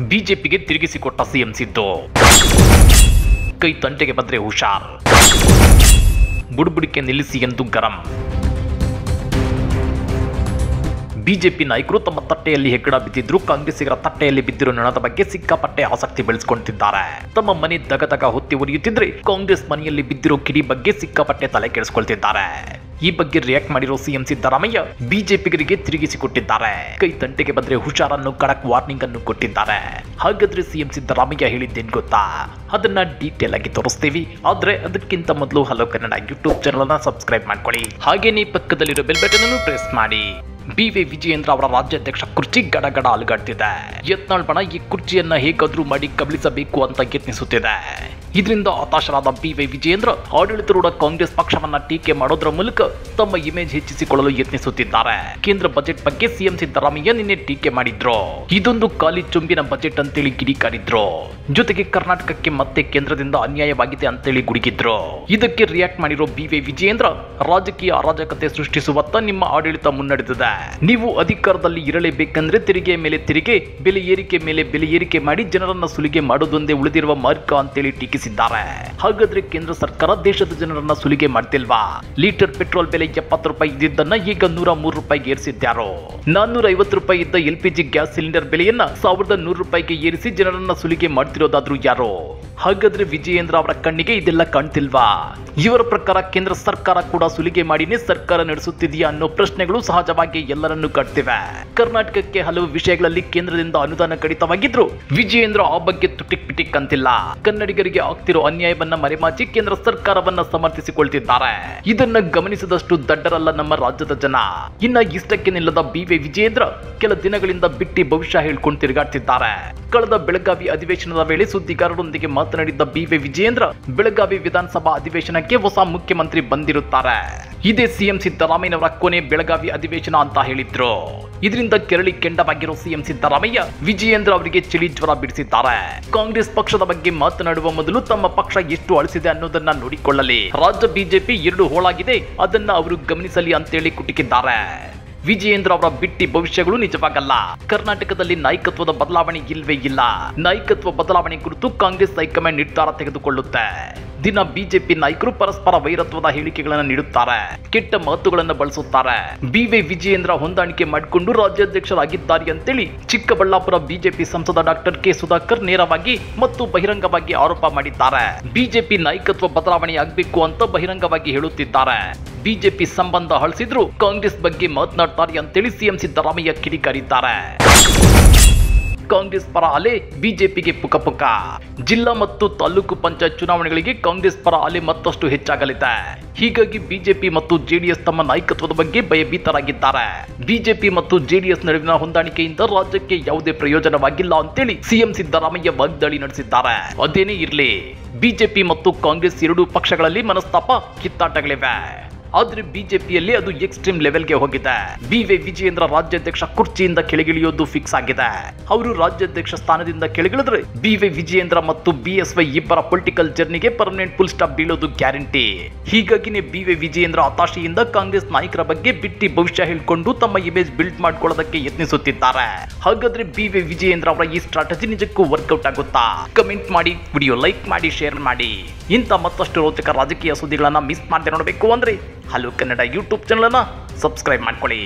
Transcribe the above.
ಬಿಜೆಪಿಗೆ ತಿರುಗಿಸಿಕೊಟ್ಟ ಸಿಎಂ ಸಿದ್ದು. ಕೈ ತಂಟೆಗೆ ಬಂದ್ರೆ ಹುಷಾರ್, ಬುಡ್ಬುಡಿಕೆ ನಿಲ್ಲಿಸಿ ಎಂದು ಗರಂ. ಬಿಜೆಪಿ ನಾಯಕರು ತಮ್ಮ ತಟ್ಟೆಯಲ್ಲಿ ಹೆಗ್ಗಡ ಬಿದ್ದಿದ್ರು ಕಾಂಗ್ರೆಸ್ಸಿಗರ ತಟ್ಟೆಯಲ್ಲಿ ಬಿದ್ದಿರೋ ನೊಣದ ಬಗ್ಗೆ ಸಿಕ್ಕಾಪಟ್ಟೆ ಆಸಕ್ತಿ ಬೆಳೆಸಿಕೊಂಡಿದ್ದಾರೆ. ತಮ್ಮ ಮನೆ ದಗದಗ ಹೊತ್ತಿ ಉರಿಯುತ್ತಿದ್ರೆ ಕಾಂಗ್ರೆಸ್ ಮನೆಯಲ್ಲಿ ಬಿದ್ದಿರೋ ಕಿಡಿ ಬಗ್ಗೆ ಸಿಕ್ಕಾಪಟ್ಟೆ ತಲೆ ಕೆಡಿಸಿಕೊಳ್ತಿದ್ದಾರೆ. ಈ ಬಗ್ಗೆ ರಿಯಾಕ್ಟ್ ಮಾಡಿರೋ ಸಿಎಂ ಸಿದ್ದರಾಮಯ್ಯ ಬಿಜೆಪಿಗರಿಗೆ ತಿರುಗಿಸಿಕೊಟ್ಟಿದ್ದಾರೆ. ಕೈ ತಂಟೆಗೆ ಬಂದ್ರೆ ಹುಷಾರನ್ನು ಖಡಕ್ ವಾರ್ನಿಂಗ್ ಅನ್ನು ಕೊಟ್ಟಿದ್ದಾರೆ. ಹಾಗಾದ್ರೆ ಸಿಎಂ ಸಿದ್ದರಾಮಯ್ಯ ಹೇಳಿದ್ದೇನು ಗೊತ್ತಾ? ಅದನ್ನ ಡೀಟೇಲ್ ಆಗಿ ತೋರಿಸ್ತೀವಿ. ಆದ್ರೆ ಅದಕ್ಕಿಂತ ಮೊದಲು ಹಲೋ ಕನ್ನಡ ಯೂಟ್ಯೂಬ್ ಚಾನಲ್ ಅನ್ನ ಸಬ್ಸ್ಕ್ರೈಬ್ ಮಾಡ್ಕೊಳ್ಳಿ. ಹಾಗೇನೇ ಪಕ್ಕದಲ್ಲಿರೋ ಬೆಲ್ ಬಟನ್ ಅನ್ನು ಪ್ರೆಸ್ ಮಾಡಿ. ಬಿ.ವೈ. ವಿಜಯೇಂದ್ರ ಅವರ ರಾಜ್ಯಾಧ್ಯಕ್ಷ ಕುರ್ಚಿ ಗಡಗಡ ಅಲುಗಾಡ್ತಿದೆ. ಯತ್ನಾಳ್ ಬಣ ಈ ಕುರ್ಚಿಯನ್ನ ಹೇಗಾದ್ರೂ ಮಾಡಿ ಕಬಳಿಸಬೇಕು ಅಂತ ಯತ್ನಿಸುತ್ತಿದೆ. ಇದರಿಂದ ಹತಾಶರಾದ ಬಿ.ವೈ. ವಿಜಯೇಂದ್ರ ಆಡಳಿತಾರೂಢ ಕಾಂಗ್ರೆಸ್ ಪಕ್ಷವನ್ನ ಟೀಕೆ ಮಾಡೋದ್ರ ಮೂಲಕ ತಮ್ಮ ಇಮೇಜ್ ಹೆಚ್ಚಿಸಿಕೊಳ್ಳಲು ಯತ್ನಿಸುತ್ತಿದ್ದಾರೆ. ಕೇಂದ್ರ ಬಜೆಟ್ ಬಗ್ಗೆ ಸಿಎಂ ಸಿದ್ದರಾಮಯ್ಯ ನಿನ್ನೆ ಟೀಕೆ ಮಾಡಿದ್ರು. ಇದೊಂದು ಖಾಲಿ ಚುಂಬಿನ ಬಜೆಟ್ ಅಂತೇಳಿ ಕಿಡಿಕಾರಿದ್ರು. ಜೊತೆಗೆ ಕರ್ನಾಟಕಕ್ಕೆ ಮತ್ತೆ ಕೇಂದ್ರದಿಂದ ಅನ್ಯಾಯವಾಗಿದೆ ಅಂತೇಳಿ ಗುಡುಗಿದ್ರು. ಇದಕ್ಕೆ ರಿಯಾಕ್ಟ್ ಮಾಡಿರೋ ಬಿ.ವೈ. ವಿಜಯೇಂದ್ರ ರಾಜಕೀಯ ಅರಾಜಕತೆ ಸೃಷ್ಟಿಸುವತ್ತ ನಿಮ್ಮ ಆಡಳಿತ ಮುನ್ನಡೆದಿದೆ. ನೀವು ಅಧಿಕಾರದಲ್ಲಿ ಇರಲೇಬೇಕಂದ್ರೆ ತೆರಿಗೆ ಮೇಲೆ ತೆರಿಗೆ, ಬೆಲೆ ಏರಿಕೆ ಮೇಲೆ ಬೆಲೆ ಏರಿಕೆ ಮಾಡಿ ಜನರನ್ನ ಸುಲಿಗೆ ಮಾಡೋದೊಂದೇ ಉಳಿದಿರುವ ಮಾರ್ಗ ಅಂತೇಳಿ ಟೀಕಿಸಿದ್ದಾರೆ. ಹಾಗಾದ್ರೆ ಕೇಂದ್ರ ಸರ್ಕಾರ ದೇಶದ ಜನರನ್ನ ಸುಲಿಗೆ ಮಾಡ್ತಿಲ್ವಾ? ಲೀಟರ್ ಪೆಟ್ರೋಲ್ ಬೆಲೆ 70 ರೂಪಾಯಿ ಇದ್ದಿದ್ದನ್ನ ಈಗ 103 ರೂಪಾಯಿಗೆ ಏರಿಸಿದ್ಯಾರೋ? 450 ರೂಪಾಯಿ ಇದ್ದ LPG ಗ್ಯಾಸ್ ಸಿಲಿಂಡರ್ ಬೆಲೆಯನ್ನ 1100 ರೂಪಾಯಿಗೆ ಏರಿಸಿ ಜನರನ್ನ ಸುಲಿಗೆ ಮಾಡ್ತಿರೋದಾದ್ರೂ ಯಾರೋ? ಹಾಗಾದ್ರೆ ವಿಜಯೇಂದ್ರ ಅವರ ಕಣ್ಣಿಗೆ ಇದೆಲ್ಲ ಕಾಣ್ತಿಲ್ವಾ? ಇವರ ಪ್ರಕಾರ ಕೇಂದ್ರ ಸರ್ಕಾರ ಕೂಡ ಸುಲಿಗೆ ಮಾಡಿನೇ ಸರ್ಕಾರ ನಡೆಸುತ್ತಿದೆಯಾ ಅನ್ನೋ ಪ್ರಶ್ನೆಗಳು ಸಹಜವಾಗಿ ಎಲ್ಲರನ್ನೂ ಕಾಡ್ತಿವೆ. ಕರ್ನಾಟಕಕ್ಕೆ ಹಲವು ವಿಷಯಗಳಲ್ಲಿ ಕೇಂದ್ರದಿಂದ ಅನುದಾನ ಕಡಿತವಾಗಿದ್ರು ವಿಜಯೇಂದ್ರ ಆ ಬಗ್ಗೆ ತುಟಿಕ್ ಪಿಟಿಕ್ ಅಂತಿಲ್ಲ. ಕನ್ನಡಿಗರಿಗೆ ಆಗ್ತಿರೋ ಅನ್ಯಾಯವನ್ನ ಮರೆಮಾಚಿ ಕೇಂದ್ರ ಸರ್ಕಾರವನ್ನ ಸಮರ್ಥಿಸಿಕೊಳ್ತಿದ್ದಾರೆ. ಇದನ್ನ ಗಮನಿಸಿದಷ್ಟು ದಡ್ಡರಲ್ಲ ನಮ್ಮ ರಾಜ್ಯದ ಜನ. ಇನ್ನ ಇಷ್ಟಕ್ಕೆ ನಿಲ್ಲದ ಬಿ.ವೈ. ವಿಜಯೇಂದ್ರ ಕೆಲ ದಿನಗಳಿಂದ ಬಿಟ್ಟಿ ಭವಿಷ್ಯ ಹೇಳ್ಕೊಂಡು ತಿರುಗಾಡ್ತಿದ್ದಾರೆ. ಕಳೆದ ಬೆಳಗಾವಿ ಅಧಿವೇಶನದ ವೇಳೆ ಸುದ್ದಿಗಾರರೊಂದಿಗೆ ಮಾತನಾಡಿದ್ದ ಬಿ.ವೈ. ವಿಜಯೇಂದ್ರ ಬೆಳಗಾವಿ ವಿಧಾನಸಭಾ ಅಧಿವೇಶನಕ್ಕೆ ಹೊಸ ಮುಖ್ಯಮಂತ್ರಿ ಬಂದಿರುತ್ತಾರೆ. ಇದೇ ಸಿಎಂ ಸಿದ್ದರಾಮಯ್ಯನವರ ಕೊನೆ ಬೆಳಗಾವಿ ಅಧಿವೇಶನ ಅಂತ ಹೇಳಿದ್ರು. ಇದರಿಂದ ಕೆರಳಿ ಕೆಂಡವಾಗಿರೋ ಸಿಎಂ ಸಿದ್ದರಾಮಯ್ಯ ವಿಜಯೇಂದ್ರ ಅವರಿಗೆ ಚಳಿ ಜ್ವರ ಬಿಡಿಸಿದ್ದಾರೆ. ಕಾಂಗ್ರೆಸ್ ಪಕ್ಷದ ಬಗ್ಗೆ ಮಾತನಾಡುವ ಮೊದಲು ತಮ್ಮ ಪಕ್ಷ ಎಷ್ಟು ಅಳಿಸಿದೆ ಅನ್ನೋದನ್ನ ನೋಡಿಕೊಳ್ಳಲಿ. ರಾಜ್ಯ ಬಿಜೆಪಿ 2 ಹೋಳಾಗಿದೆ, ಅದನ್ನ ಅವರು ಗಮನಿಸಲಿ ಅಂತೇಳಿ ಕುಟುಕಿದ್ದಾರೆ. ವಿಜಯೇಂದ್ರ ಅವರ ಬಿಟ್ಟಿ ಭವಿಷ್ಯಗಳು ನಿಜವಾಗಲ್ಲ. ಕರ್ನಾಟಕದಲ್ಲಿ ನಾಯಕತ್ವದ ಬದಲಾವಣೆ ಇಲ್ವೇ ಇಲ್ಲ. ನಾಯಕತ್ವ ಬದಲಾವಣೆ ಕುರಿತು ಕಾಂಗ್ರೆಸ್ ಹೈಕಮಾಂಡ್ ನಿರ್ಧಾರ ತೆಗೆದುಕೊಳ್ಳುತ್ತೆ. ದಿನ ಬಿಜೆಪಿ ನಾಯಕರು ಪರಸ್ಪರ ವೈರತ್ವದ ಹೇಳಿಕೆಗಳನ್ನು ನೀಡುತ್ತಾರೆ, ಕೆಟ್ಟ ಮಾತುಗಳನ್ನು ಬಳಸುತ್ತಾರೆ. ಬಿ.ವೈ. ವಿಜಯೇಂದ್ರ ಹೊಂದಾಣಿಕೆ ಮಾಡಿಕೊಂಡು ರಾಜ್ಯಾಧ್ಯಕ್ಷರಾಗಿದ್ದಾರೆ ಅಂತೇಳಿ ಚಿಕ್ಕಬಳ್ಳಾಪುರ ಬಿಜೆಪಿ ಸಂಸದ ಡಾಕ್ಟರ್ ಕೆ ಸುಧಾಕರ್ ನೇರವಾಗಿ ಮತ್ತು ಬಹಿರಂಗವಾಗಿ ಆರೋಪ ಮಾಡಿದ್ದಾರೆ. ಬಿಜೆಪಿ ನಾಯಕತ್ವ ಬದಲಾವಣೆ ಆಗಬೇಕು ಅಂತ ಬಹಿರಂಗವಾಗಿ ಹೇಳುತ್ತಿದ್ದಾರೆ. ಬಿಜೆಪಿ ಸಂಬಂಧ ಹಳಿಸಿದ್ರು ಕಾಂಗ್ರೆಸ್ ಬಗ್ಗೆ ಮಾತನಾಡ್ತಾರೆ ಅಂತೇಳಿ ಸಿಎಂ ಸಿದ್ದರಾಮಯ್ಯ ಕಿಡಿಕಾರಿದ್ದಾರೆ. ಕಾಂಗ್ರೆಸ್ ಪರ ಅಲೆ ಬಿಜೆಪಿಗೆ ಪುಕಪುಕ. ಜಿಲ್ಲಾ ಮತ್ತು ತಾಲೂಕು ಪಂಚಾಯತ್ ಚುನಾವಣೆಗಳಿಗೆ ಕಾಂಗ್ರೆಸ್ ಪರ ಅಲೆ ಮತ್ತಷ್ಟು ಹೆಚ್ಚಾಗಲಿದೆ. ಹೀಗಾಗಿ ಬಿಜೆಪಿ ಮತ್ತು ಜೆಡಿಎಸ್ ತಮ್ಮ ನಾಯಕತ್ವದ ಬಗ್ಗೆ ಭಯಭೀತರಾಗಿದ್ದಾರೆ. ಬಿಜೆಪಿ ಮತ್ತು ಜೆಡಿಎಸ್ ನಡುವಿನ ಹೊಂದಾಣಿಕೆಯಿಂದ ರಾಜ್ಯಕ್ಕೆ ಯಾವುದೇ ಪ್ರಯೋಜನವಾಗಿಲ್ಲ ಅಂತೇಳಿ ಸಿಎಂ ಸಿದ್ದರಾಮಯ್ಯ ವಾಗ್ದಾಳಿ ನಡೆಸಿದ್ದಾರೆ. ಅದೇನೇ ಇರಲಿ, ಬಿಜೆಪಿ ಮತ್ತು ಕಾಂಗ್ರೆಸ್ 2 ಪಕ್ಷಗಳಲ್ಲಿ ಮನಸ್ತಾಪ, ಕಿತ್ತಾಟಗಳಿವೆ. ಆದ್ರೆ ಬಿಜೆಪಿಯಲ್ಲಿ ಅದು ಎಕ್ಸ್ಟ್ರೀಮ್ ಲೆವೆಲ್ಗೆ ಹೋಗಿದೆ. ಬಿ.ವೈ. ವಿಜಯೇಂದ್ರ ರಾಜ್ಯಾಧ್ಯಕ್ಷ ಕುರ್ಚಿಯಿಂದ ಕೆಳಗಿಳಿಯೋದು ಫಿಕ್ಸ್ ಆಗಿದೆ. ಅವರು ರಾಜ್ಯಾಧ್ಯಕ್ಷ ಸ್ಥಾನದಿಂದ ಕೆಳಗಿಳಿದ್ರೆ ಬಿ.ವೈ. ವಿಜಯೇಂದ್ರ ಮತ್ತು BSY ಇಬ್ಬರ ಪೊಲಿಟಿಕಲ್ ಜರ್ನಿಗೆ ಪರ್ಮನೆಂಟ್ ಫುಲ್ ಸ್ಟಾಪ್ ಬೀಳೋದು ಗ್ಯಾರಂಟಿ. ಹೀಗಾಗಿನೇ ಬಿ.ವೈ. ವಿಜಯೇಂದ್ರ ಹತಾಶೆಯಿಂದ ಕಾಂಗ್ರೆಸ್ ನಾಯಕರ ಬಗ್ಗೆ ಬಿಟ್ಟಿ ಭವಿಷ್ಯ ಹೇಳ್ಕೊಂಡು ತಮ್ಮ ಇಮೇಜ್ ಬಿಲ್ಡ್ ಮಾಡ್ಕೊಳ್ಳೋದಕ್ಕೆ ಯತ್ನಿಸುತ್ತಿದ್ದಾರೆ. ಹಾಗಾದ್ರೆ ಬಿ.ವೈ. ವಿಜಯೇಂದ್ರ ಅವರ ಈ ಸ್ಟ್ರಾಟಜಿ ನಿಜಕ್ಕೂ ವರ್ಕೌಟ್ ಆಗುತ್ತಾ? ಕಮೆಂಟ್ ಮಾಡಿ, ವಿಡಿಯೋ ಲೈಕ್ ಮಾಡಿ, ಶೇರ್ ಮಾಡಿ. ಇಂಥ ಮತ್ತಷ್ಟು ರೋಚಕ ರಾಜಕೀಯ ಸುದ್ದಿಗಳನ್ನ ಮಿಸ್ ಮಾಡದೆ ನೋಡಬೇಕು ಅಂದ್ರೆ ಹಲೋ ಕನ್ನಡ ಯೂಟ್ಯೂಬ್ ಚಾನಲ್ ಅನ್ನ ಸಬ್ಸ್ಕ್ರೈಬ್ ಮಾಡ್ಕೊಳ್ಳಿ.